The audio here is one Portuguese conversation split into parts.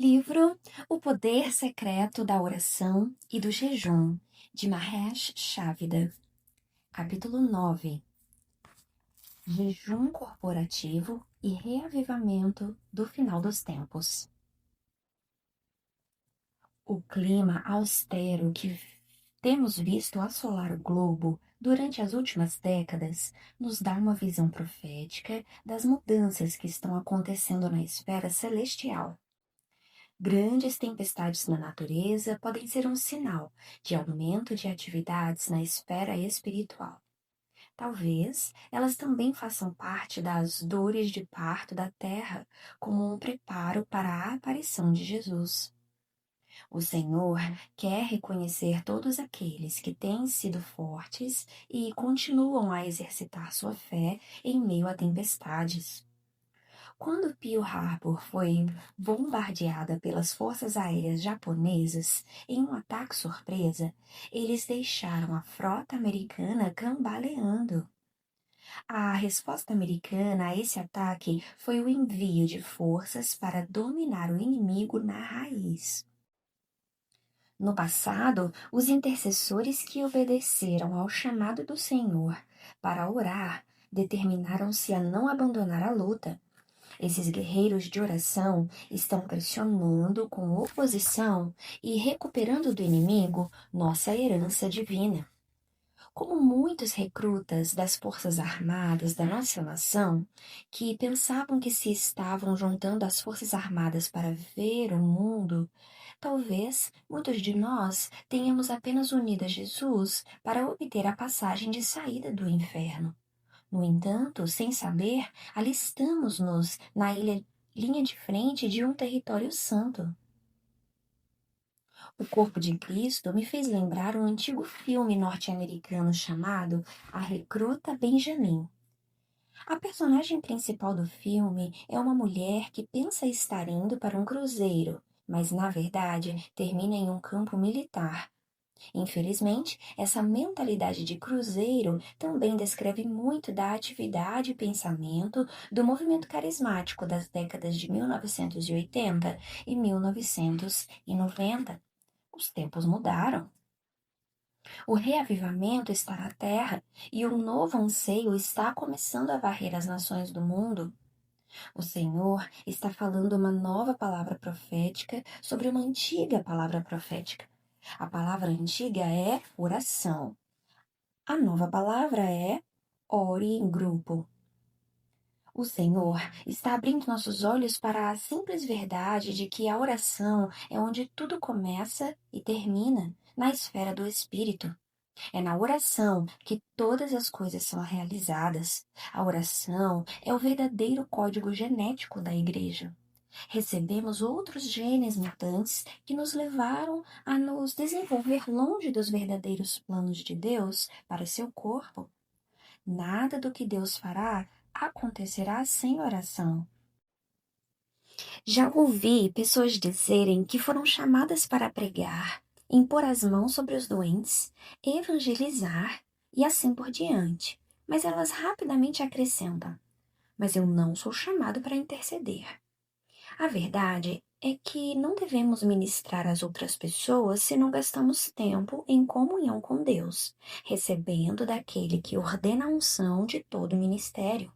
Livro O Poder Secreto da Oração e do Jejum, de Mahesh Chavida. Capítulo 9. Jejum corporativo e reavivamento do final dos tempos. O clima austero que temos visto assolar o globo durante as últimas décadas nos dá uma visão profética das mudanças que estão acontecendo na esfera celestial. Grandes tempestades na natureza podem ser um sinal de aumento de atividades na esfera espiritual. Talvez elas também façam parte das dores de parto da terra, como um preparo para a aparição de Jesus. O Senhor quer reconhecer todos aqueles que têm sido fortes e continuam a exercitar sua fé em meio a tempestades. Quando Pearl Harbor foi bombardeada pelas forças aéreas japonesas em um ataque surpresa, eles deixaram a frota americana cambaleando. A resposta americana a esse ataque foi o envio de forças para dominar o inimigo na raiz. No passado, os intercessores que obedeceram ao chamado do Senhor para orar determinaram-se a não abandonar a luta. Esses guerreiros de oração estão pressionando com oposição e recuperando do inimigo nossa herança divina. Como muitos recrutas das Forças Armadas da nossa nação, que pensavam que se estavam juntando às Forças Armadas para ver o mundo, talvez muitos de nós tenhamos apenas unido a Jesus para obter a passagem de saída do inferno. No entanto, sem saber, alistamos-nos na linha de frente de um território santo. O corpo de Cristo me fez lembrar um antigo filme norte-americano chamado A Recruta Benjamin. A personagem principal do filme é uma mulher que pensa estar indo para um cruzeiro, mas na verdade termina em um campo militar. Infelizmente, essa mentalidade de cruzeiro também descreve muito da atividade e pensamento do movimento carismático das décadas de 1980 e 1990. Os tempos mudaram. O reavivamento está na terra e um novo anseio está começando a varrer as nações do mundo. O Senhor está falando uma nova palavra profética sobre uma antiga palavra profética. A palavra antiga é oração. A nova palavra é ore em grupo. O Senhor está abrindo nossos olhos para a simples verdade de que a oração é onde tudo começa e termina, na esfera do Espírito. É na oração que todas as coisas são realizadas. A oração é o verdadeiro código genético da Igreja. Recebemos outros genes mutantes que nos levaram a nos desenvolver longe dos verdadeiros planos de Deus para seu corpo. Nada do que Deus fará acontecerá sem oração. Já ouvi pessoas dizerem que foram chamadas para pregar, impor as mãos sobre os doentes, evangelizar e assim por diante. Mas elas rapidamente acrescentam: mas eu não sou chamado para interceder. A verdade é que não devemos ministrar às outras pessoas se não gastamos tempo em comunhão com Deus, recebendo daquele que ordena a unção de todo o ministério.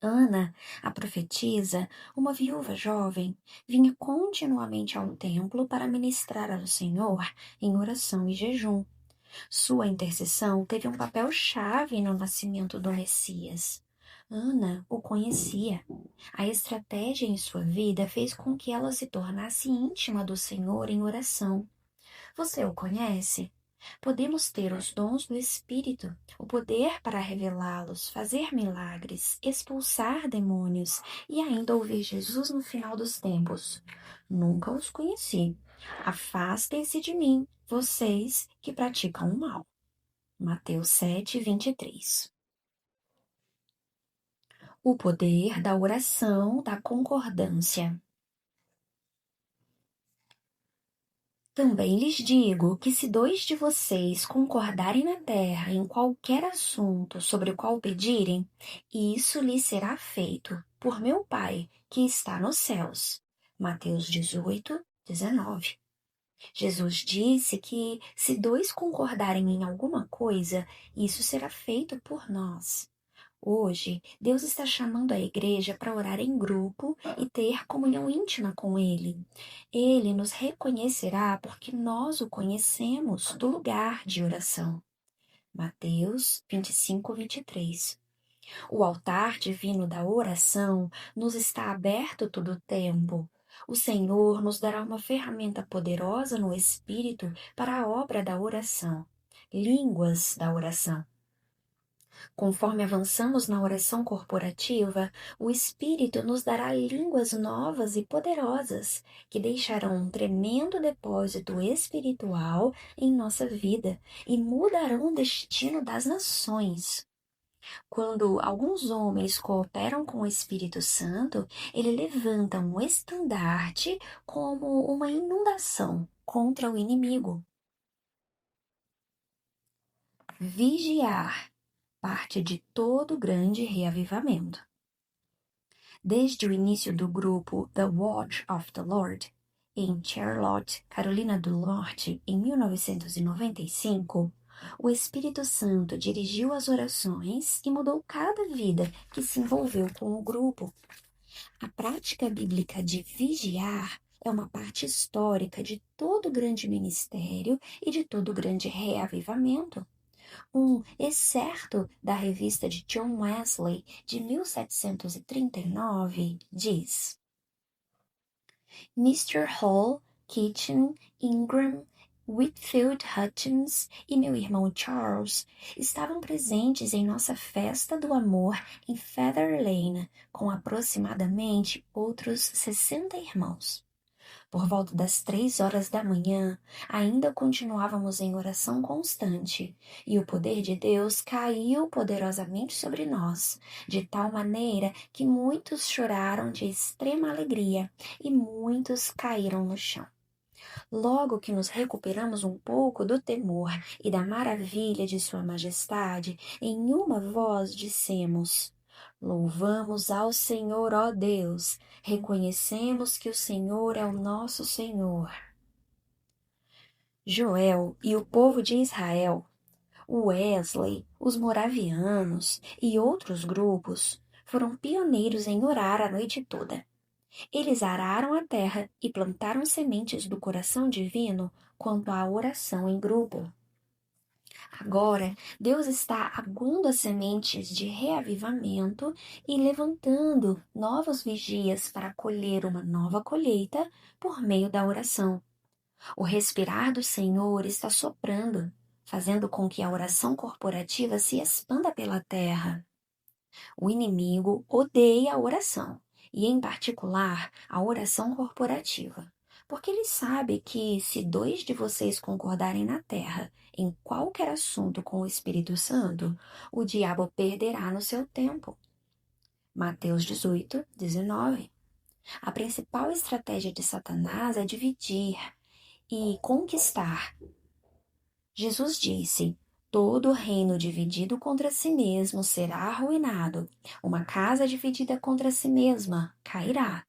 Ana, a profetisa, uma viúva jovem, vinha continuamente ao templo para ministrar ao Senhor em oração e jejum. Sua intercessão teve um papel-chave no nascimento do Messias. Ana o conhecia. A estratégia em sua vida fez com que ela se tornasse íntima do Senhor em oração. Você o conhece? Podemos ter os dons do Espírito, o poder para revelá-los, fazer milagres, expulsar demônios e ainda ouvir Jesus no final dos tempos. Nunca os conheci. Afastem-se de mim, vocês que praticam o mal. Mateus 7:23. O poder da oração da concordância. Também lhes digo que se 2 de vocês concordarem na terra em qualquer assunto sobre o qual pedirem, isso lhes será feito por meu Pai que está nos céus. Mateus 18:19. Jesus disse que se dois concordarem em alguma coisa, isso será feito por nós. Hoje, Deus está chamando a igreja para orar em grupo e ter comunhão íntima com Ele. Ele nos reconhecerá porque nós o conhecemos do lugar de oração. Mateus 25:23. O altar divino da oração nos está aberto todo o tempo. O Senhor nos dará uma ferramenta poderosa no Espírito para a obra da oração. Línguas da oração. Conforme avançamos na oração corporativa, o Espírito nos dará línguas novas e poderosas, que deixarão um tremendo depósito espiritual em nossa vida e mudarão o destino das nações. Quando alguns homens cooperam com o Espírito Santo, ele levanta um estandarte como uma inundação contra o inimigo. Vigiar parte de todo grande reavivamento. Desde o início do grupo The Watch of the Lord, em Charlotte, Carolina do Norte, em 1995, o Espírito Santo dirigiu as orações e mudou cada vida que se envolveu com o grupo. A prática bíblica de vigiar é uma parte histórica de todo grande ministério e de todo grande reavivamento. Um excerto da revista de John Wesley, de 1739, diz: Mr. Hall, Kitchen, Ingram, Whitfield Hutchins e meu irmão Charles estavam presentes em nossa festa do amor em Feather Lane, com aproximadamente outros 60 irmãos. Por volta das 3 horas da manhã, ainda continuávamos em oração constante, e o poder de Deus caiu poderosamente sobre nós, de tal maneira que muitos choraram de extrema alegria e muitos caíram no chão. Logo que nos recuperamos um pouco do temor e da maravilha de Sua Majestade, em uma voz dissemos: Louvamos ao Senhor, ó Deus, reconhecemos que o Senhor é o nosso Senhor. Joel e o povo de Israel, Wesley, os moravianos e outros grupos foram pioneiros em orar a noite toda. Eles araram a terra e plantaram sementes do coração divino quanto à oração em grupo. Agora, Deus está aguando as sementes de reavivamento e levantando novos vigias para colher uma nova colheita por meio da oração. O respirar do Senhor está soprando, fazendo com que a oração corporativa se expanda pela terra. O inimigo odeia a oração, e em particular a oração corporativa, porque ele sabe que se 2 de vocês concordarem na terra em qualquer assunto com o Espírito Santo, o diabo perderá no seu tempo. Mateus 18:19. A principal estratégia de Satanás é dividir e conquistar. Jesus disse: todo reino dividido contra si mesmo será arruinado. Uma casa dividida contra si mesma cairá.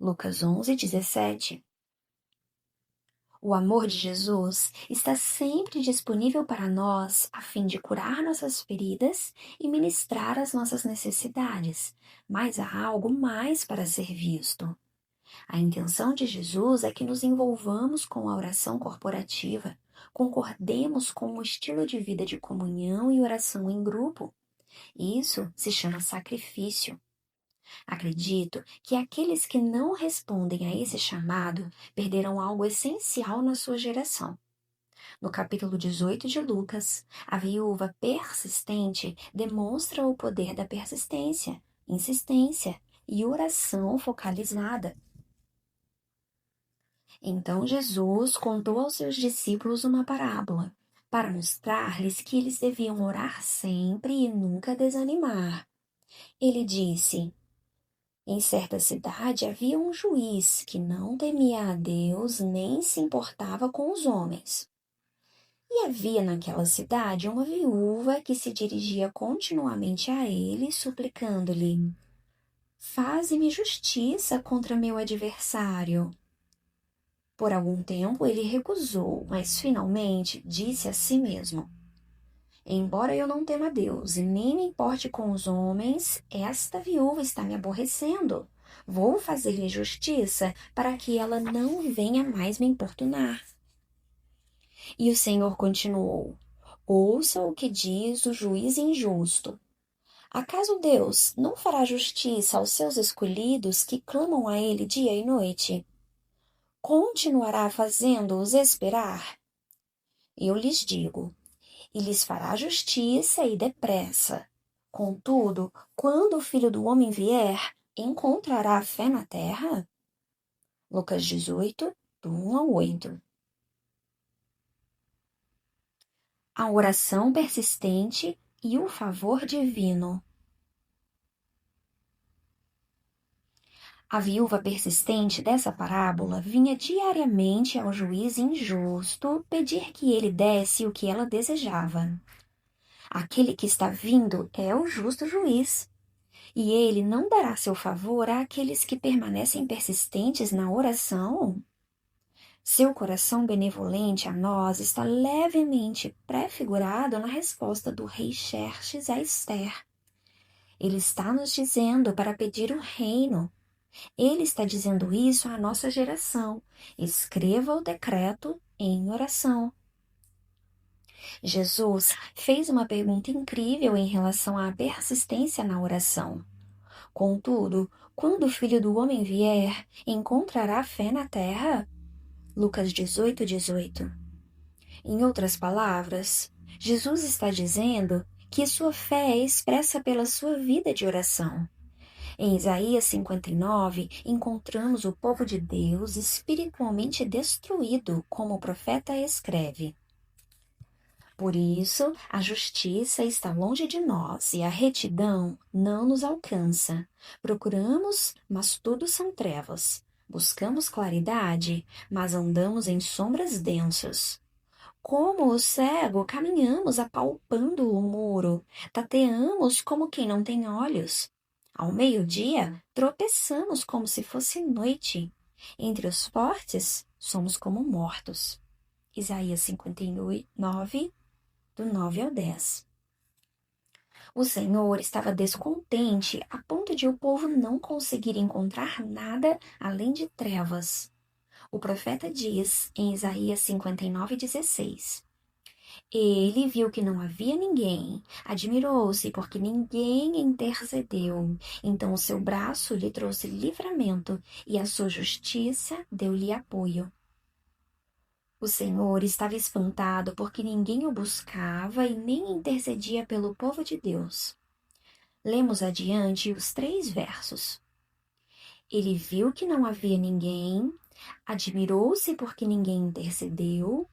Lucas 11:17. O amor de Jesus está sempre disponível para nós a fim de curar nossas feridas e ministrar as nossas necessidades, mas há algo mais para ser visto. A intenção de Jesus é que nos envolvamos com a oração corporativa, concordemos com o estilo de vida de comunhão e oração em grupo. Isso se chama sacrifício. Acredito que aqueles que não respondem a esse chamado perderão algo essencial na sua geração. No capítulo 18 de Lucas, a viúva persistente demonstra o poder da persistência, insistência e oração focalizada. Então Jesus contou aos seus discípulos uma parábola, para mostrar-lhes que eles deviam orar sempre e nunca desanimar. Ele disse: em certa cidade havia um juiz que não temia a Deus nem se importava com os homens. E havia naquela cidade uma viúva que se dirigia continuamente a ele, suplicando-lhe: Faze-me justiça contra meu adversário. Por algum tempo ele recusou, mas finalmente disse a si mesmo: Embora eu não tema Deus e nem me importe com os homens, esta viúva está me aborrecendo. Vou fazer-lhe justiça para que ela não venha mais me importunar. E o Senhor continuou: Ouça o que diz o juiz injusto. Acaso Deus não fará justiça aos seus escolhidos que clamam a Ele dia e noite? Continuará fazendo-os esperar? Eu lhes digo, e lhes fará justiça e depressa. Contudo, quando o Filho do Homem vier, encontrará fé na terra? Lucas 18, do 1 ao 8. A oração persistente e o favor divino. A viúva persistente dessa parábola vinha diariamente ao juiz injusto pedir que ele desse o que ela desejava. Aquele que está vindo é o justo juiz, e ele não dará seu favor àqueles que permanecem persistentes na oração. Seu coração benevolente a nós está levemente prefigurado na resposta do rei Xerxes a Ester. Ele está nos dizendo para pedir o reino. Ele está dizendo isso à nossa geração. Escreva o decreto em oração. Jesus fez uma pergunta incrível em relação à persistência na oração. Contudo, quando o Filho do Homem vier, encontrará fé na terra? Lucas 18, 18. Em outras palavras, Jesus está dizendo que sua fé é expressa pela sua vida de oração. Em Isaías 59, encontramos o povo de Deus espiritualmente destruído, como o profeta escreve. Por isso, a justiça está longe de nós e a retidão não nos alcança. Procuramos, mas tudo são trevas. Buscamos claridade, mas andamos em sombras densas. Como o cego, caminhamos apalpando o muro, tateamos como quem não tem olhos. Ao meio-dia, tropeçamos como se fosse noite. Entre os fortes, somos como mortos. Isaías 59, do 9 ao 10. O Senhor estava descontente a ponto de o povo não conseguir encontrar nada além de trevas. O profeta diz em Isaías 59, 16: Ele viu que não havia ninguém, admirou-se porque ninguém intercedeu. Então o seu braço lhe trouxe livramento e a sua justiça deu-lhe apoio. O Senhor estava espantado porque ninguém o buscava e nem intercedia pelo povo de Deus. Lemos adiante os 3 versos. Ele viu que não havia ninguém, admirou-se porque ninguém intercedeu,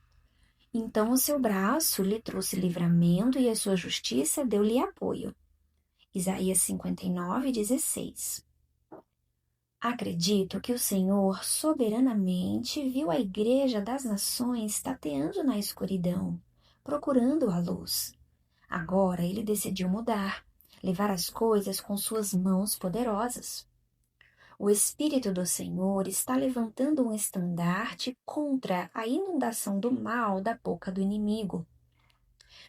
então o seu braço lhe trouxe livramento e a sua justiça deu-lhe apoio. Isaías 59, 16. Acredito que o Senhor soberanamente viu a Igreja das Nações tateando na escuridão, procurando a luz. Agora ele decidiu mudar, levar as coisas com suas mãos poderosas. O Espírito do Senhor está levantando um estandarte contra a inundação do mal da boca do inimigo.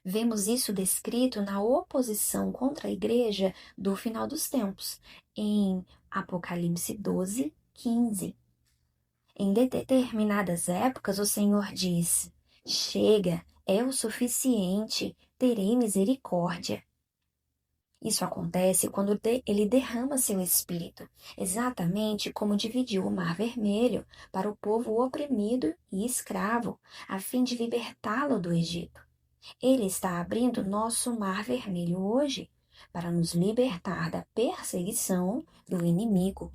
Vemos isso descrito na oposição contra a igreja do final dos tempos, em Apocalipse 12, 15. Em determinadas épocas, o Senhor diz: Chega, é o suficiente, terei misericórdia. Isso acontece quando ele derrama seu espírito, exatamente como dividiu o Mar Vermelho para o povo oprimido e escravo, a fim de libertá-lo do Egito. Ele está abrindo nosso Mar Vermelho hoje para nos libertar da perseguição do inimigo.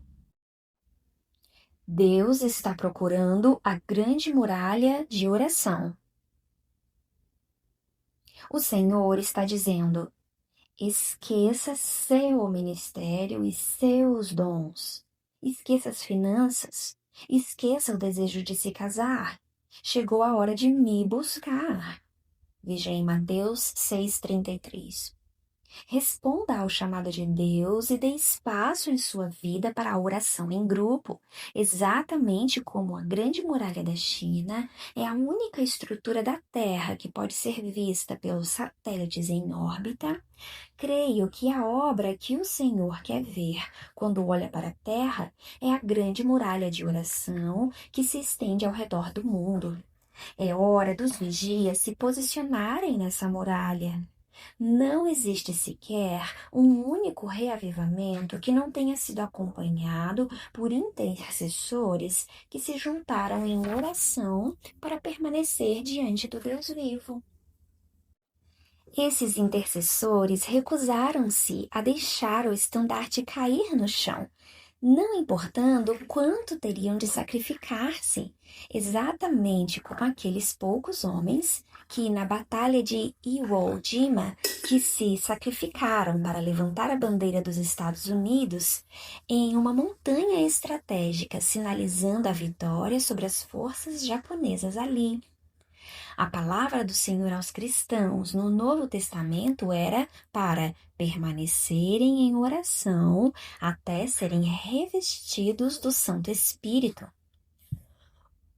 Deus está procurando a grande muralha de oração. O Senhor está dizendo: esqueça seu ministério e seus dons. Esqueça as finanças. Esqueça o desejo de se casar. Chegou a hora de me buscar. Veja em Mateus 6,33. Responda ao chamado de Deus e dê espaço em sua vida para a oração em grupo, exatamente como a Grande Muralha da China é a única estrutura da Terra que pode ser vista pelos satélites em órbita. Creio que a obra que o Senhor quer ver quando olha para a Terra é a grande muralha de oração que se estende ao redor do mundo. É hora dos vigias se posicionarem nessa muralha. Não existe sequer um único reavivamento que não tenha sido acompanhado por intercessores que se juntaram em oração para permanecer diante do Deus vivo. Esses intercessores recusaram-se a deixar o estandarte cair no chão, não importando quanto teriam de sacrificar-se, exatamente como aqueles poucos homens que, na batalha de Iwo Jima, que se sacrificaram para levantar a bandeira dos Estados Unidos em uma montanha estratégica, sinalizando a vitória sobre as forças japonesas ali. A palavra do Senhor aos cristãos no Novo Testamento era para permanecerem em oração até serem revestidos do Santo Espírito.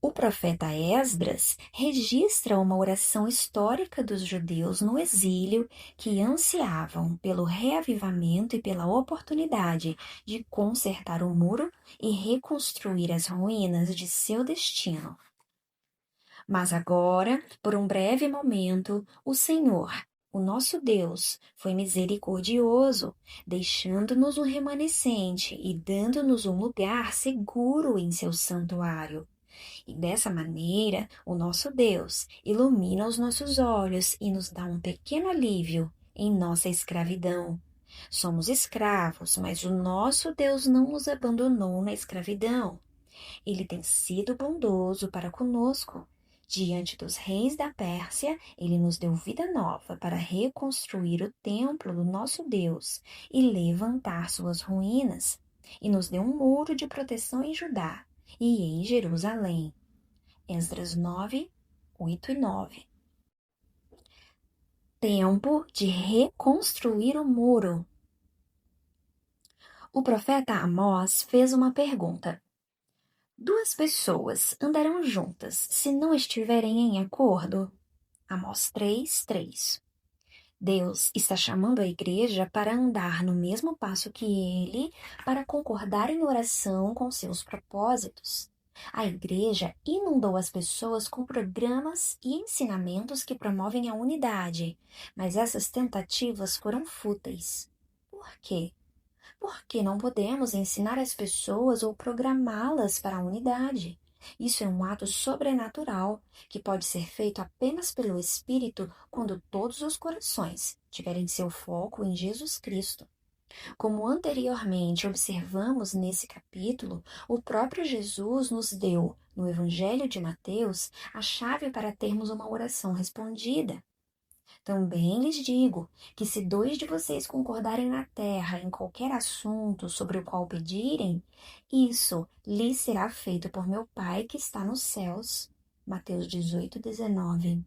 O profeta Esdras registra uma oração histórica dos judeus no exílio que ansiavam pelo reavivamento e pela oportunidade de consertar o muro e reconstruir as ruínas de seu destino. Mas agora, por um breve momento, o Senhor, o nosso Deus, foi misericordioso, deixando-nos um remanescente e dando-nos um lugar seguro em seu santuário. E dessa maneira, o nosso Deus ilumina os nossos olhos e nos dá um pequeno alívio em nossa escravidão. Somos escravos, mas o nosso Deus não nos abandonou na escravidão. Ele tem sido bondoso para conosco. Diante dos reis da Pérsia, ele nos deu vida nova para reconstruir o templo do nosso Deus e levantar suas ruínas, e nos deu um muro de proteção em Judá e em Jerusalém. Esdras 9, 8 e 9. Tempo de reconstruir o muro. O profeta Amós fez uma pergunta. Duas pessoas andarão juntas se não estiverem em acordo? Amós 3:3. Deus está chamando a igreja para andar no mesmo passo que ele, para concordar em oração com seus propósitos. A igreja inundou as pessoas com programas e ensinamentos que promovem a unidade, mas essas tentativas foram fúteis. Por quê? Porque não podemos ensinar as pessoas ou programá-las para a unidade. Isso é um ato sobrenatural que pode ser feito apenas pelo Espírito quando todos os corações tiverem seu foco em Jesus Cristo. Como anteriormente observamos nesse capítulo, o próprio Jesus nos deu, no Evangelho de Mateus, a chave para termos uma oração respondida. Também lhes digo que se dois de vocês concordarem na terra em qualquer assunto sobre o qual pedirem, isso lhes será feito por meu Pai que está nos céus. Mateus 18:19.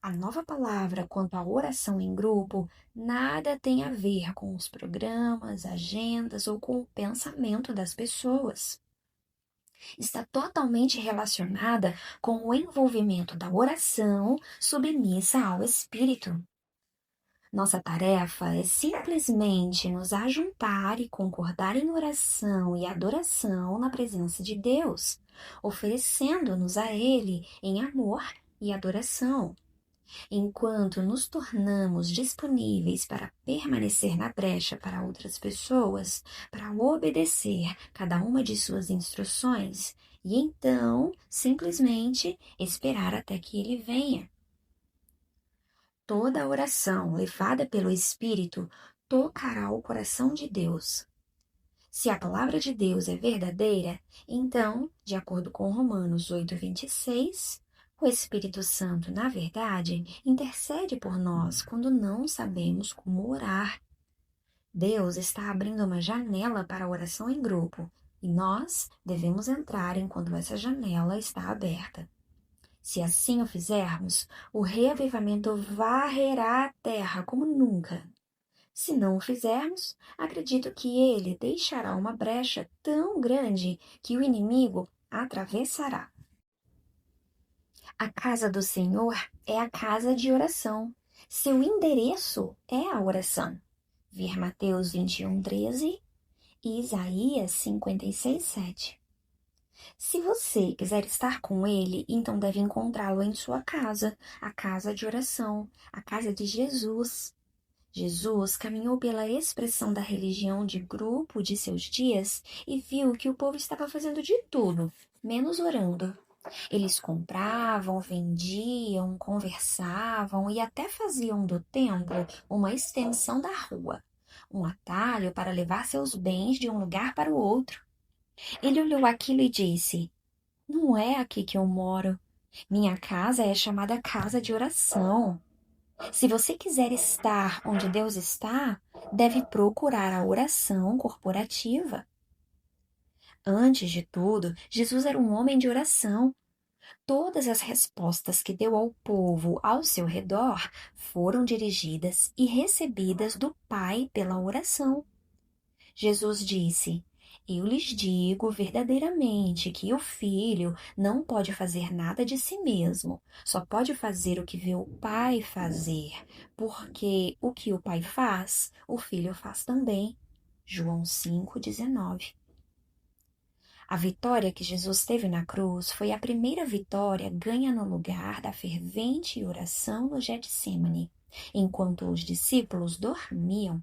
A nova palavra quanto à oração em grupo nada tem a ver com os programas, agendas ou com o pensamento das pessoas. Está totalmente relacionada com o envolvimento da oração submissa ao Espírito. Nossa tarefa é simplesmente nos ajuntar e concordar em oração e adoração na presença de Deus, oferecendo-nos a Ele em amor e adoração. Enquanto nos tornamos disponíveis para permanecer na brecha para outras pessoas, para obedecer cada uma de suas instruções, e então simplesmente esperar até que ele venha. Toda oração levada pelo Espírito tocará o coração de Deus. Se a palavra de Deus é verdadeira, então, de acordo com Romanos 8:26, o Espírito Santo, na verdade, intercede por nós quando não sabemos como orar. Deus está abrindo uma janela para a oração em grupo, e nós devemos entrar enquanto essa janela está aberta. Se assim o fizermos, o reavivamento varrerá a terra como nunca. Se não o fizermos, acredito que ele deixará uma brecha tão grande que o inimigo atravessará. A casa do Senhor é a casa de oração. Seu endereço é a oração. Ver Mateus 21:13 e Isaías 56:7. Se você quiser estar com ele, então deve encontrá-lo em sua casa, a casa de oração, a casa de Jesus. Jesus caminhou pela expressão da religião de grupo de seus dias e viu que o povo estava fazendo de tudo, menos orando. Eles compravam, vendiam, conversavam e até faziam do templo uma extensão da rua, um atalho para levar seus bens de um lugar para o outro. Ele olhou aquilo e disse: Não é aqui que eu moro. Minha casa é chamada casa de oração. Se você quiser estar onde Deus está, deve procurar a oração corporativa. Antes de tudo, Jesus era um homem de oração. Todas as respostas que deu ao povo ao seu redor foram dirigidas e recebidas do Pai pela oração. Jesus disse: Eu lhes digo verdadeiramente que o filho não pode fazer nada de si mesmo, só pode fazer o que vê o Pai fazer, porque o que o Pai faz, o filho faz também. João 5:19. A vitória que Jesus teve na cruz foi a primeira vitória ganha no lugar da fervente oração no Getsêmani, enquanto os discípulos dormiam.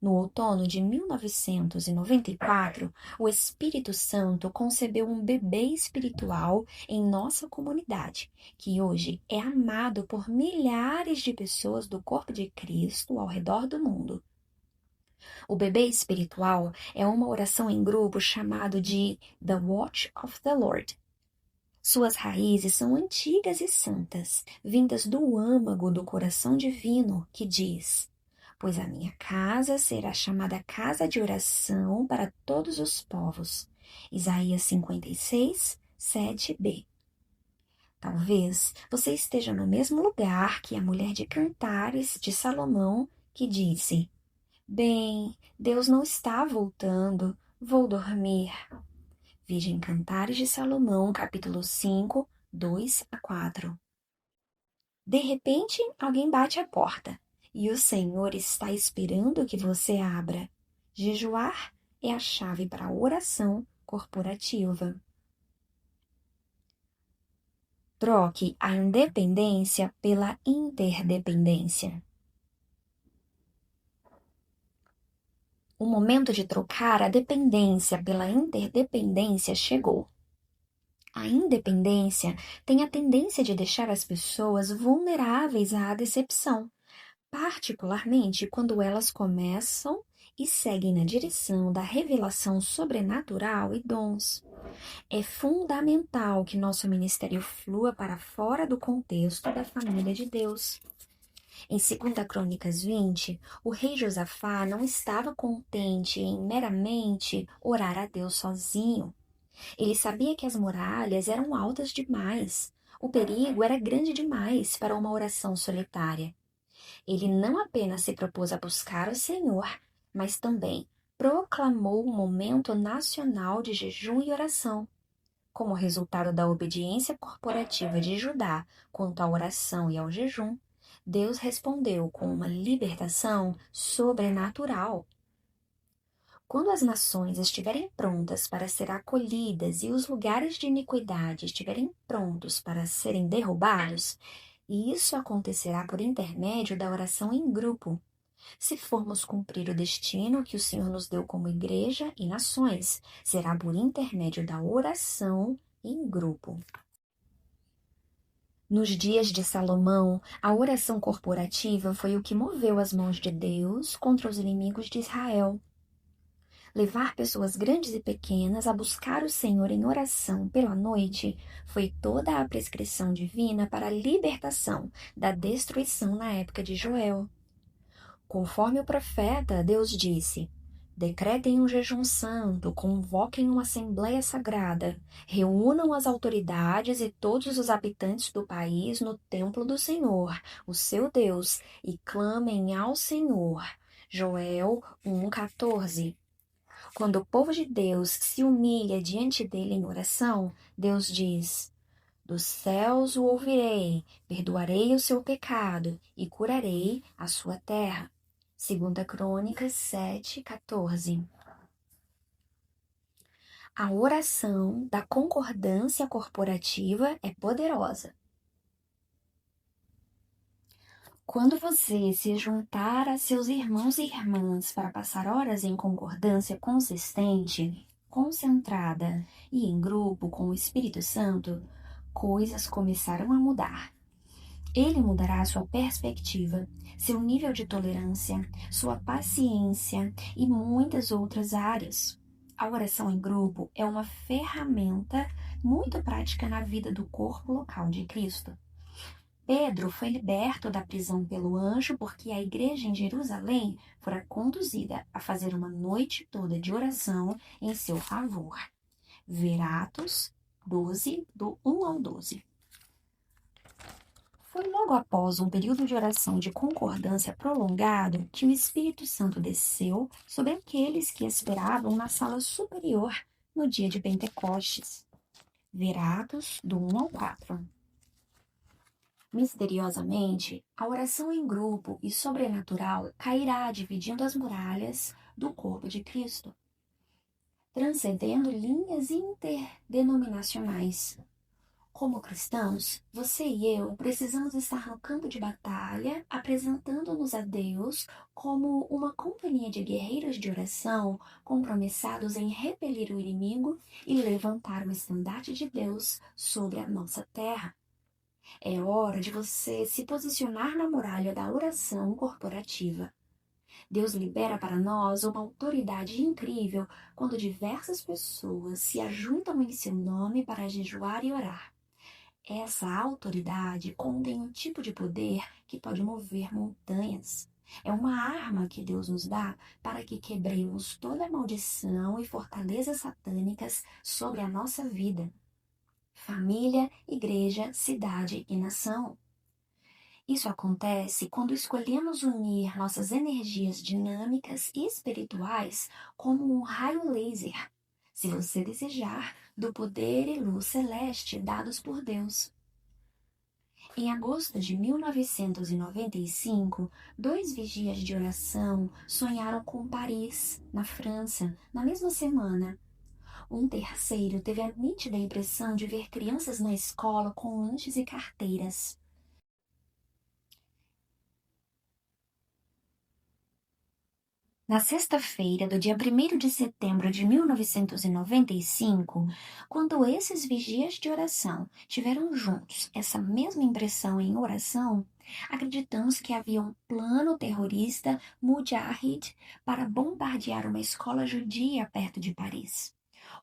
No outono de 1994, o Espírito Santo concebeu um bebê espiritual em nossa comunidade, que hoje é amado por milhares de pessoas do corpo de Cristo ao redor do mundo. O bebê espiritual é uma oração em grupo chamado de The Watch of the Lord. Suas raízes são antigas e santas, vindas do âmago do coração divino, que diz: Pois a minha casa será chamada casa de oração para todos os povos. Isaías 56:7b. Talvez você esteja no mesmo lugar que a mulher de Cantares de Salomão, que disse: Bem, Deus não está voltando, vou dormir. Veja em Cantares de Salomão, capítulo 5, 2-4. De repente, alguém bate à porta e o Senhor está esperando que você abra. Jejuar é a chave para a oração corporativa. Troque a independência pela interdependência. O momento de trocar a dependência pela interdependência chegou. A independência tem a tendência de deixar as pessoas vulneráveis à decepção, particularmente quando elas começam e seguem na direção da revelação sobrenatural e dons. É fundamental que nosso ministério flua para fora do contexto da família de Deus. Em 2 Crônicas 20, o rei Josafá não estava contente em meramente orar a Deus sozinho. Ele sabia que as muralhas eram altas demais. O perigo era grande demais para uma oração solitária. Ele não apenas se propôs a buscar o Senhor, mas também proclamou um momento nacional de jejum e oração. Como resultado da obediência corporativa de Judá quanto à oração e ao jejum, Deus respondeu com uma libertação sobrenatural. Quando as nações estiverem prontas para ser acolhidas e os lugares de iniquidade estiverem prontos para serem derrubados, isso acontecerá por intermédio da oração em grupo. Se formos cumprir o destino que o Senhor nos deu como igreja e nações, será por intermédio da oração em grupo. Nos dias de Salomão, a oração corporativa foi o que moveu as mãos de Deus contra os inimigos de Israel. Levar pessoas grandes e pequenas a buscar o Senhor em oração pela noite foi toda a prescrição divina para a libertação da destruição na época de Joel. Conforme o profeta, Deus disse: Decretem um jejum santo, convoquem uma assembleia sagrada, reúnam as autoridades e todos os habitantes do país no templo do Senhor, o seu Deus, e clamem ao Senhor. Joel 1,14. Quando o povo de Deus se humilha diante dele em oração, Deus diz: dos céus o ouvirei, perdoarei o seu pecado e curarei a sua terra. 2 Crônicas 7,14. A oração da concordância corporativa é poderosa. Quando você se juntar a seus irmãos e irmãs para passar horas em concordância consistente, concentrada e em grupo com o Espírito Santo, coisas começarão a mudar. Ele mudará sua perspectiva, seu nível de tolerância, sua paciência e muitas outras áreas. A oração em grupo é uma ferramenta muito prática na vida do corpo local de Cristo. Pedro foi liberto da prisão pelo anjo porque a igreja em Jerusalém fora conduzida a fazer uma noite toda de oração em seu favor. Ver Atos 12, do 1 ao 12. Foi logo após um período de oração de concordância prolongado que o Espírito Santo desceu sobre aqueles que esperavam na sala superior no dia de Pentecostes. Ver Atos, do 1 ao 4. Misteriosamente, a oração em grupo e sobrenatural cairá dividindo as muralhas do corpo de Cristo, transcendendo linhas interdenominacionais. Como cristãos, você e eu precisamos estar no campo de batalha, apresentando-nos a Deus como uma companhia de guerreiros de oração compromissados em repelir o inimigo e levantar o estandarte de Deus sobre a nossa terra. É hora de você se posicionar na muralha da oração corporativa. Deus libera para nós uma autoridade incrível quando diversas pessoas se ajuntam em seu nome para jejuar e orar. Essa autoridade contém um tipo de poder que pode mover montanhas. É uma arma que Deus nos dá para que quebremos toda maldição e fortalezas satânicas sobre a nossa vida, família, igreja, cidade e nação. Isso acontece quando escolhemos unir nossas energias dinâmicas e espirituais como um raio laser, se você desejar, do poder e luz celeste dados por Deus. Em agosto de 1995, 2 vigias de oração sonharam com Paris, na França, na mesma semana. Um terceiro teve a nítida impressão de ver crianças na escola com lanches e carteiras. Na sexta-feira do dia 1º de setembro de 1995, quando esses vigias de oração tiveram juntos essa mesma impressão em oração, acreditamos que havia um plano terrorista Mujahid para bombardear uma escola judia perto de Paris.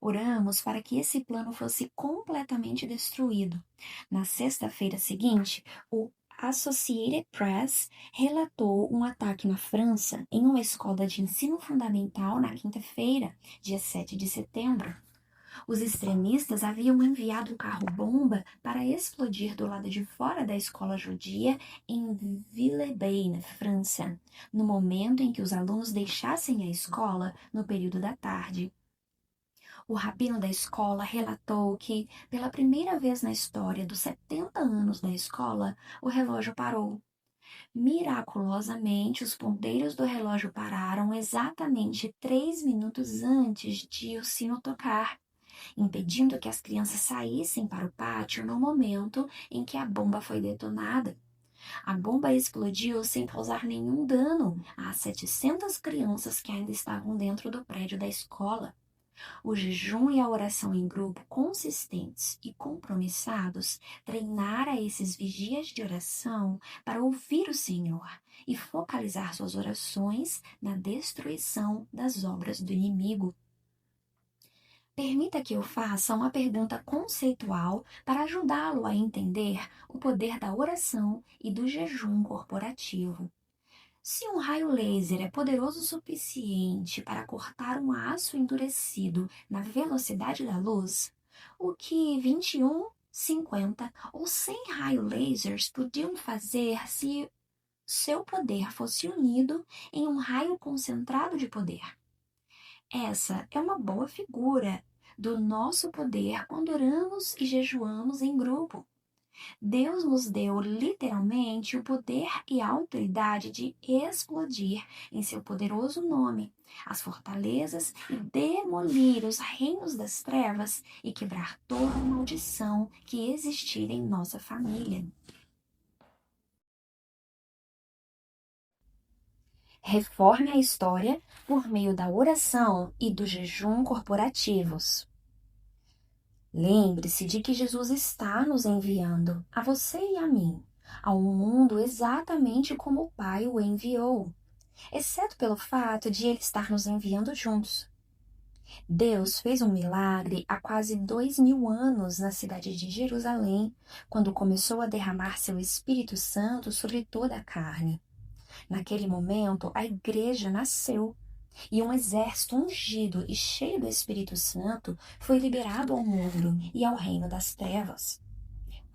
Oramos para que esse plano fosse completamente destruído. Na sexta-feira seguinte, o Associated Press relatou um ataque na França em uma escola de ensino fundamental na quinta-feira, dia 7 de setembro. Os extremistas haviam enviado um carro-bomba para explodir do lado de fora da escola judia em Villeurbanne, na França, no momento em que os alunos deixassem a escola no período da tarde. O rabino da escola relatou que, pela primeira vez na história dos 70 anos da escola, o relógio parou. Miraculosamente, os ponteiros do relógio pararam exatamente 3 minutos antes de o sino tocar, impedindo que as crianças saíssem para o pátio no momento em que a bomba foi detonada. A bomba explodiu sem causar nenhum dano às 700 crianças que ainda estavam dentro do prédio da escola. O jejum e a oração em grupo consistentes e compromissados treinara esses vigias de oração para ouvir o Senhor e focalizar suas orações na destruição das obras do inimigo. Permita que eu faça uma pergunta conceitual para ajudá-lo a entender o poder da oração e do jejum corporativo. Se um raio laser é poderoso o suficiente para cortar um aço endurecido na velocidade da luz, o que 21, 50 ou 100 raios lasers podiam fazer se seu poder fosse unido em um raio concentrado de poder? Essa é uma boa figura do nosso poder quando oramos e jejuamos em grupo. Deus nos deu literalmente o poder e a autoridade de explodir em seu poderoso nome as fortalezas e demolir os reinos das trevas e quebrar toda maldição que existir em nossa família. Reforme a história por meio da oração e do jejum corporativos. Lembre-se de que Jesus está nos enviando, a você e a mim, ao mundo exatamente como o Pai o enviou, exceto pelo fato de ele estar nos enviando juntos. Deus fez um milagre há quase 2000 anos na cidade de Jerusalém, quando começou a derramar seu Espírito Santo sobre toda a carne. Naquele momento, a igreja nasceu. E um exército ungido e cheio do Espírito Santo foi liberado ao mundo e ao reino das trevas.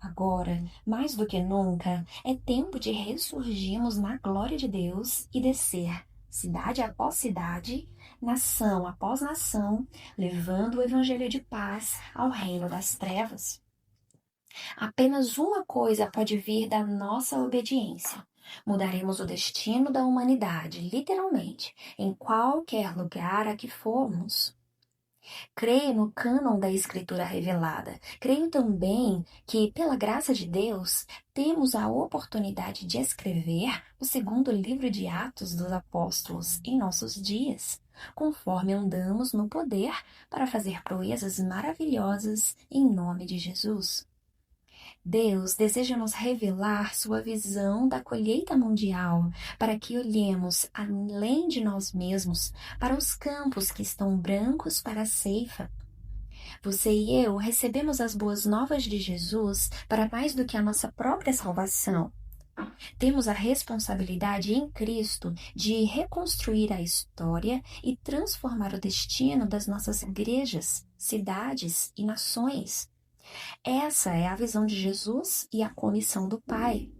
Agora, mais do que nunca, é tempo de ressurgirmos na glória de Deus e descer, cidade após cidade, nação após nação, levando o evangelho de paz ao reino das trevas. Apenas uma coisa pode vir da nossa obediência. Mudaremos o destino da humanidade, literalmente, em qualquer lugar a que formos. Creio no cânon da Escritura revelada. Creio também que, pela graça de Deus, temos a oportunidade de escrever o segundo livro de Atos dos Apóstolos em nossos dias, conforme andamos no poder para fazer proezas maravilhosas em nome de Jesus. Deus deseja nos revelar sua visão da colheita mundial, para que olhemos além de nós mesmos para os campos que estão brancos para a ceifa. Você e eu recebemos as boas novas de Jesus para mais do que a nossa própria salvação. Temos a responsabilidade em Cristo de reconstruir a história e transformar o destino das nossas igrejas, cidades e nações. Essa é a visão de Jesus e a comissão do Pai.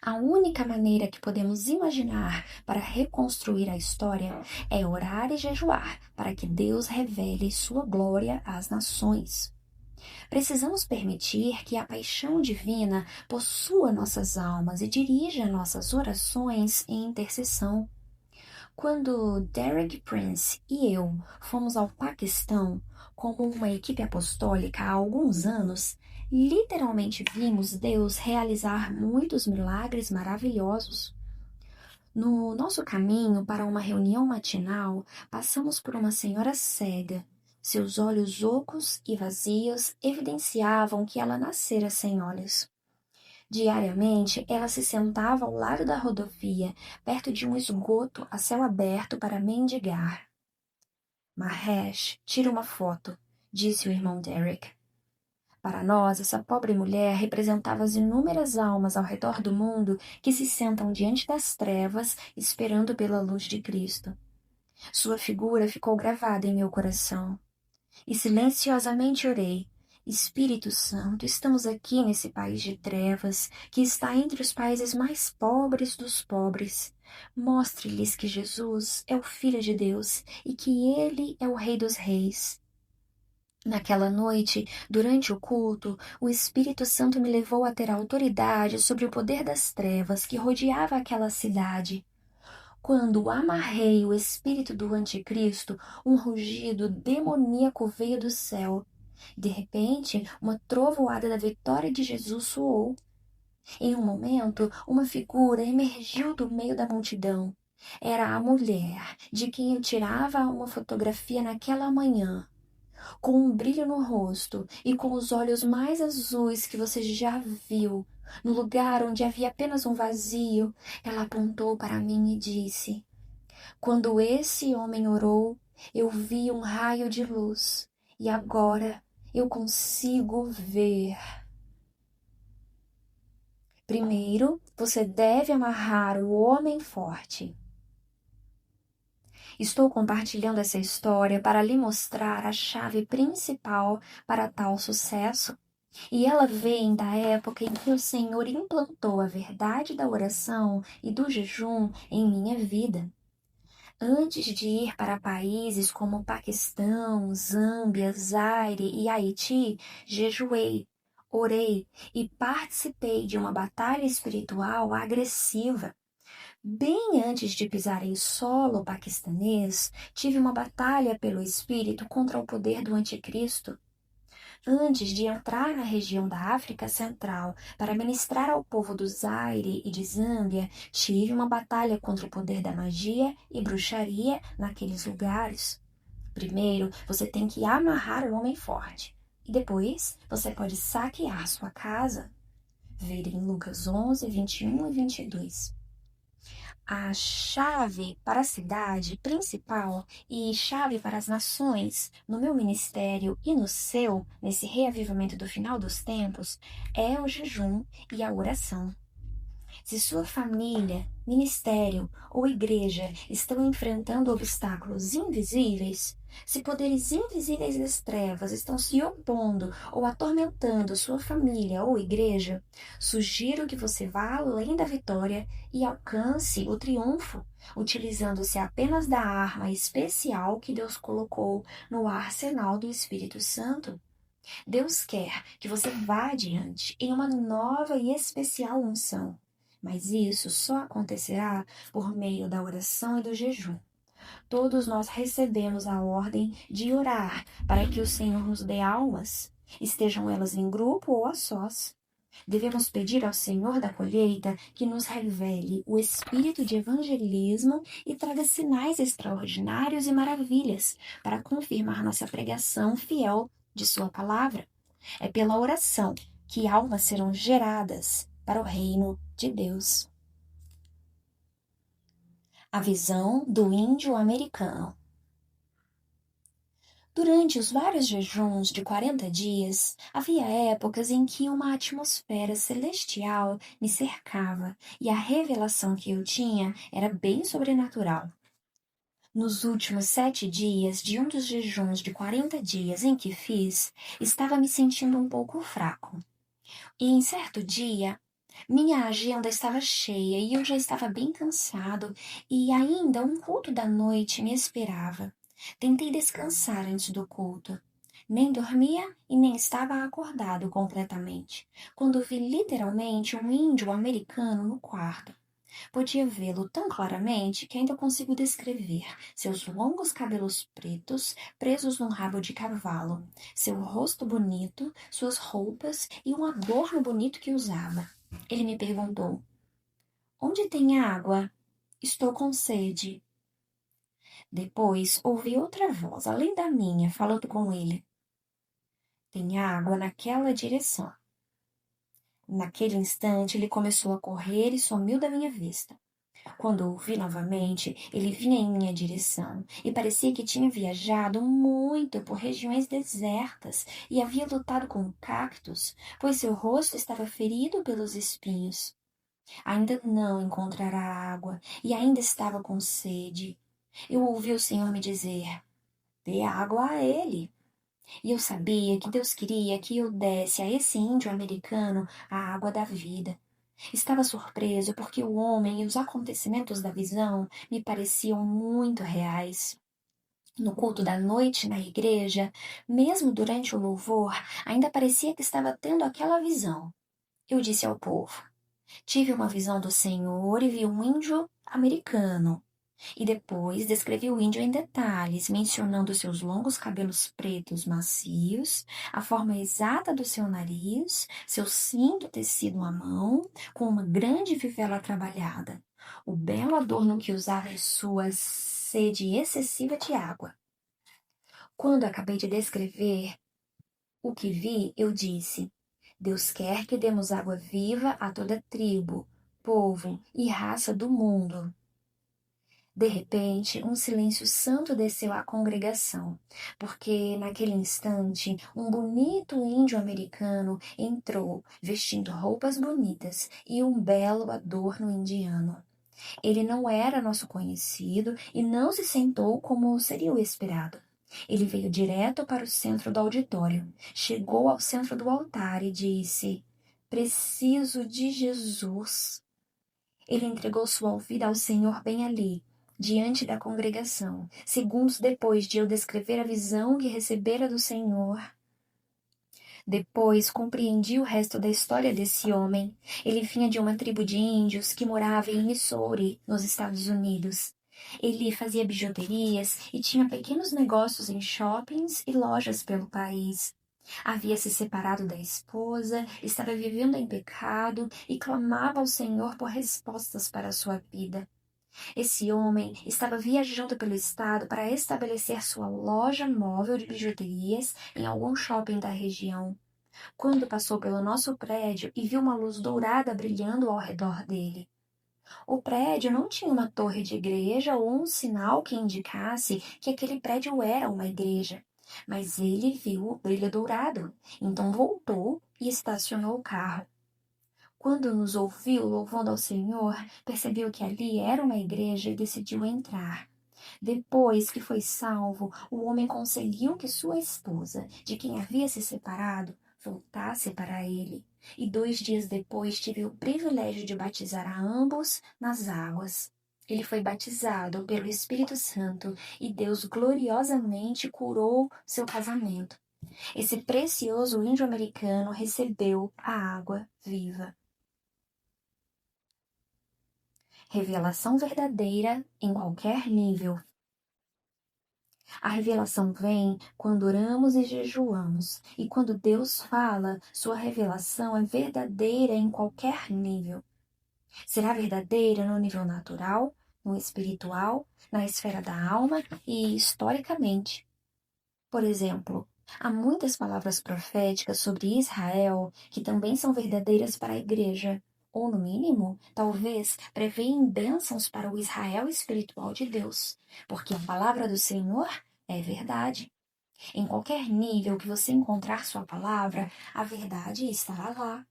A única maneira que podemos imaginar para reconstruir a história é orar e jejuar para que Deus revele sua glória às nações. Precisamos permitir que a paixão divina possua nossas almas e dirija nossas orações em intercessão. Quando Derek Prince e eu fomos ao Paquistão como uma equipe apostólica há alguns anos, literalmente vimos Deus realizar muitos milagres maravilhosos. No nosso caminho para uma reunião matinal, passamos por uma senhora cega. Seus olhos ocos e vazios evidenciavam que ela nascera sem olhos. Diariamente, ela se sentava ao lado da rodovia, perto de um esgoto a céu aberto para mendigar. Mahesh, tira uma foto, disse o irmão Derek. Para nós, essa pobre mulher representava as inúmeras almas ao redor do mundo que se sentam diante das trevas, esperando pela luz de Cristo. Sua figura ficou gravada em meu coração. E silenciosamente orei. Espírito Santo, estamos aqui nesse país de trevas, que está entre os países mais pobres dos pobres. Mostre-lhes que Jesus é o Filho de Deus e que Ele é o Rei dos Reis. Naquela noite, durante o culto, o Espírito Santo me levou a ter autoridade sobre o poder das trevas que rodeava aquela cidade. Quando amarrei o espírito do anticristo, um rugido demoníaco veio do céu. De repente, uma trovoada da vitória de Jesus soou. Em um momento, uma figura emergiu do meio da multidão. Era a mulher de quem eu tirava uma fotografia naquela manhã. Com um brilho no rosto e com os olhos mais azuis que você já viu, no lugar onde havia apenas um vazio, ela apontou para mim e disse: Quando esse homem orou, eu vi um raio de luz e agora eu consigo ver. Primeiro, você deve amarrar o homem forte. Estou compartilhando essa história para lhe mostrar a chave principal para tal sucesso. E ela vem da época em que o Senhor implantou a verdade da oração e do jejum em minha vida. Antes de ir para países como Paquistão, Zâmbia, Zaire e Haiti, jejuei, orei e participei de uma batalha espiritual agressiva. Bem antes de pisar em solo paquistanês, tive uma batalha pelo espírito contra o poder do anticristo. Antes de entrar na região da África Central para ministrar ao povo do Zaire e de Zâmbia, tive uma batalha contra o poder da magia e bruxaria naqueles lugares. Primeiro, você tem que amarrar o homem forte. E depois, você pode saquear sua casa. Ver em Lucas 11, 21 e 22. A chave para a cidade principal e chave para as nações, no meu ministério e no seu, nesse reavivamento do final dos tempos, é o jejum e a oração. Se sua família, ministério ou igreja estão enfrentando obstáculos invisíveis, se poderes invisíveis das trevas estão se opondo ou atormentando sua família ou igreja, sugiro que você vá além da vitória e alcance o triunfo, utilizando-se apenas da arma especial que Deus colocou no arsenal do Espírito Santo. Deus quer que você vá adiante em uma nova e especial unção. Mas isso só acontecerá por meio da oração e do jejum. Todos nós recebemos a ordem de orar para que o Senhor nos dê almas, estejam elas em grupo ou a sós. Devemos pedir ao Senhor da colheita que nos revele o espírito de evangelismo e traga sinais extraordinários e maravilhas para confirmar nossa pregação fiel de Sua palavra. É pela oração que almas serão geradas para o reino de Deus. A visão do índio americano. Durante os vários jejuns de 40 dias, havia épocas em que uma atmosfera celestial me cercava e a revelação que eu tinha era bem sobrenatural. Nos últimos 7 dias de um dos jejuns de 40 dias em que fiz, estava me sentindo um pouco fraco. E em certo dia, minha agenda estava cheia e eu já estava bem cansado e ainda um culto da noite me esperava. Tentei descansar antes do culto. Nem dormia e nem estava acordado completamente, quando vi literalmente um índio americano no quarto. Podia vê-lo tão claramente que ainda consigo descrever seus longos cabelos pretos presos num rabo de cavalo, seu rosto bonito, suas roupas e um adorno bonito que usava. Ele me perguntou: Onde tem água? Estou com sede. Depois ouvi outra voz, além da minha, falando com ele: Tem água naquela direção. Naquele instante, ele começou a correr e sumiu da minha vista. Quando o vi novamente, ele vinha em minha direção e parecia que tinha viajado muito por regiões desertas e havia lutado com cactos, pois seu rosto estava ferido pelos espinhos. Ainda não encontrara água e ainda estava com sede. Eu ouvi o Senhor me dizer: Dê água a ele. E eu sabia que Deus queria que eu desse a esse índio americano a água da vida. Estava surpreso porque o homem e os acontecimentos da visão me pareciam muito reais. No culto da noite na igreja, mesmo durante o louvor, ainda parecia que estava tendo aquela visão. Eu disse ao povo: Tive uma visão do Senhor e vi um índio americano. E depois descrevi o índio em detalhes, mencionando seus longos cabelos pretos macios, a forma exata do seu nariz, seu cinto tecido à mão, com uma grande fivela trabalhada, o belo adorno que usava em sua sede excessiva de água. Quando acabei de descrever o que vi, eu disse: Deus quer que demos água viva a toda tribo, povo e raça do mundo. De repente, um silêncio santo desceu à congregação, porque naquele instante um bonito índio americano entrou, vestindo roupas bonitas e um belo adorno indiano. Ele não era nosso conhecido e não se sentou como seria o esperado. Ele veio direto para o centro do auditório, chegou ao centro do altar e disse: Preciso de Jesus. Ele entregou sua vida ao Senhor bem ali, diante da congregação. Segundos depois de eu descrever a visão que recebera do Senhor, depois compreendi o resto da história desse homem. Ele vinha de uma tribo de índios que morava em Missouri, nos Estados Unidos. Ele fazia bijuterias e tinha pequenos negócios em shoppings e lojas pelo país. Havia se separado da esposa, estava vivendo em pecado e clamava ao Senhor por respostas para a sua vida. Esse homem estava viajando pelo estado para estabelecer sua loja móvel de bijuterias em algum shopping da região, quando passou pelo nosso prédio e viu uma luz dourada brilhando ao redor dele. O prédio não tinha uma torre de igreja ou um sinal que indicasse que aquele prédio era uma igreja, mas ele viu o brilho dourado, então voltou e estacionou o carro. Quando nos ouviu louvando ao Senhor, percebeu que ali era uma igreja e decidiu entrar. Depois que foi salvo, o homem conseguiu que sua esposa, de quem havia se separado, voltasse para ele. E 2 dias depois tive o privilégio de batizar a ambos nas águas. Ele foi batizado pelo Espírito Santo e Deus gloriosamente curou seu casamento. Esse precioso índio americano recebeu a água viva. Revelação verdadeira em qualquer nível. A revelação vem quando oramos e jejuamos, e quando Deus fala, sua revelação é verdadeira em qualquer nível. Será verdadeira no nível natural, no espiritual, na esfera da alma e historicamente. Por exemplo, há muitas palavras proféticas sobre Israel que também são verdadeiras para a igreja, ou no mínimo, talvez preveem bênçãos para o Israel espiritual de Deus, porque a palavra do Senhor é verdade. Em qualquer nível que você encontrar sua palavra, a verdade estará lá.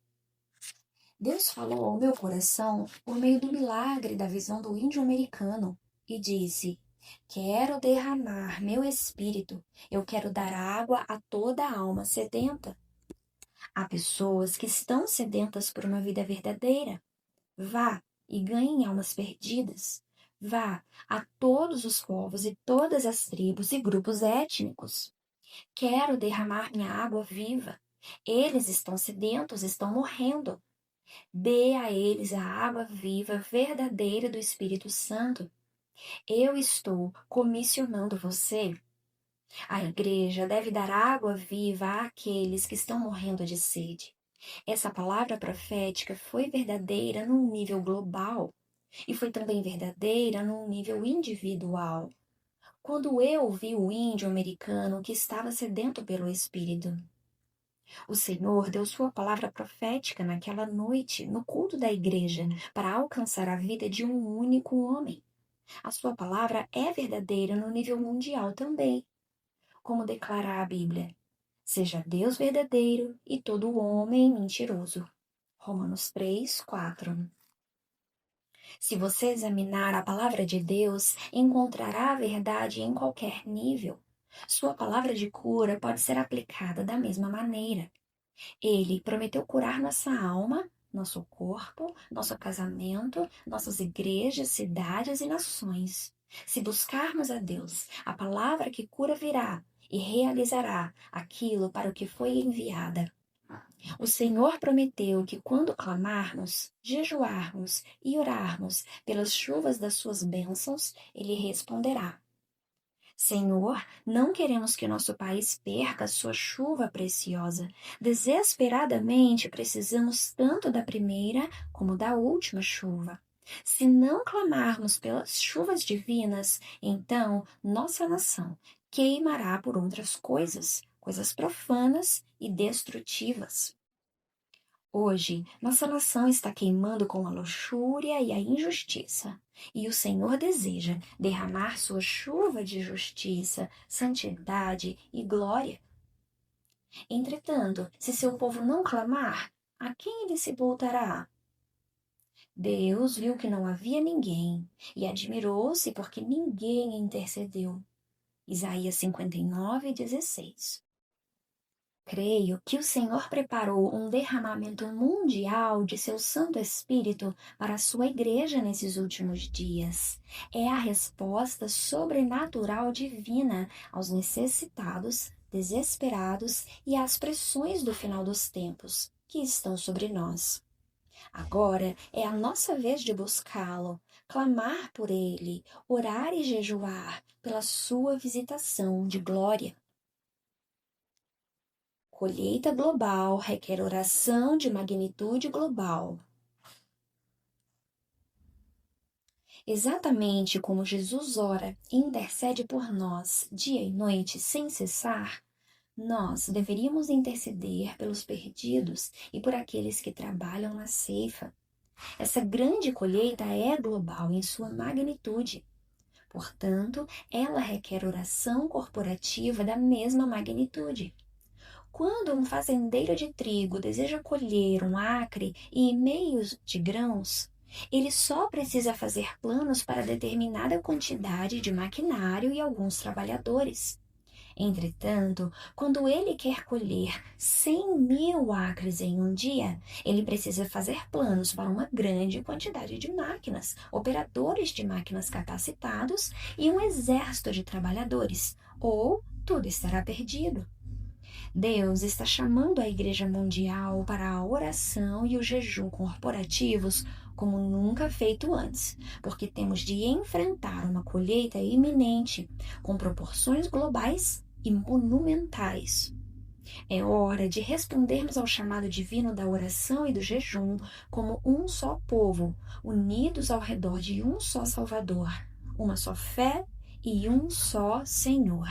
Deus falou ao meu coração por meio do milagre da visão do índio americano e disse: Quero derramar meu espírito, eu quero dar água a toda a alma sedenta. Há pessoas que estão sedentas por uma vida verdadeira. Vá e ganhe almas perdidas. Vá a todos os povos e todas as tribos e grupos étnicos. Quero derramar minha água viva. Eles estão sedentos, estão morrendo. Dê a eles a água viva verdadeira do Espírito Santo. Eu estou comissionando você. A igreja deve dar água viva àqueles que estão morrendo de sede. Essa palavra profética foi verdadeira num nível global e foi também verdadeira num nível individual. Quando eu vi o índio americano que estava sedento pelo Espírito, o Senhor deu sua palavra profética naquela noite, no culto da igreja, para alcançar a vida de um único homem. A sua palavra é verdadeira no nível mundial também. Como declara a Bíblia: Seja Deus verdadeiro e todo homem mentiroso. Romanos 3:4. Se você examinar a palavra de Deus, encontrará a verdade em qualquer nível. Sua palavra de cura pode ser aplicada da mesma maneira. Ele prometeu curar nossa alma, nosso corpo, nosso casamento, nossas igrejas, cidades e nações. Se buscarmos a Deus, a palavra que cura virá e realizará aquilo para o que foi enviada. O Senhor prometeu que quando clamarmos, jejuarmos e orarmos pelas chuvas das suas bênçãos, Ele responderá. Senhor, não queremos que nosso país perca sua chuva preciosa. Desesperadamente precisamos tanto da primeira como da última chuva. Se não clamarmos pelas chuvas divinas, então nossa nação queimará por outras coisas, coisas profanas e destrutivas. Hoje, nossa nação está queimando com a luxúria e a injustiça. E o Senhor deseja derramar sua chuva de justiça, santidade e glória. Entretanto, se seu povo não clamar, a quem ele se voltará? Deus viu que não havia ninguém e admirou-se porque ninguém intercedeu. Isaías 59:16. Creio que o Senhor preparou um derramamento mundial de seu Santo Espírito para a sua igreja nesses últimos dias. É a resposta sobrenatural divina aos necessitados, desesperados e às pressões do final dos tempos que estão sobre nós. Agora é a nossa vez de buscá-lo, clamar por ele, orar e jejuar pela sua visitação de glória. Colheita global requer oração de magnitude global. Exatamente como Jesus ora e intercede por nós dia e noite sem cessar, nós deveríamos interceder pelos perdidos e por aqueles que trabalham na ceifa. Essa grande colheita é global em sua magnitude. Portanto, ela requer oração corporativa da mesma magnitude. Quando um fazendeiro de trigo deseja colher um acre e meios de grãos, ele só precisa fazer planos para determinada quantidade de maquinário e alguns trabalhadores. Entretanto, quando ele quer colher 100.000 acres em um dia, ele precisa fazer planos para uma grande quantidade de máquinas, operadores de máquinas capacitados e um exército de trabalhadores, ou tudo estará perdido. Deus está chamando a Igreja Mundial para a oração e o jejum corporativos como nunca feito antes, porque temos de enfrentar uma colheita iminente, com proporções globais e monumentais. É hora de respondermos ao chamado divino da oração e do jejum como um só povo, unidos ao redor de um só Salvador, uma só fé e um só Senhor.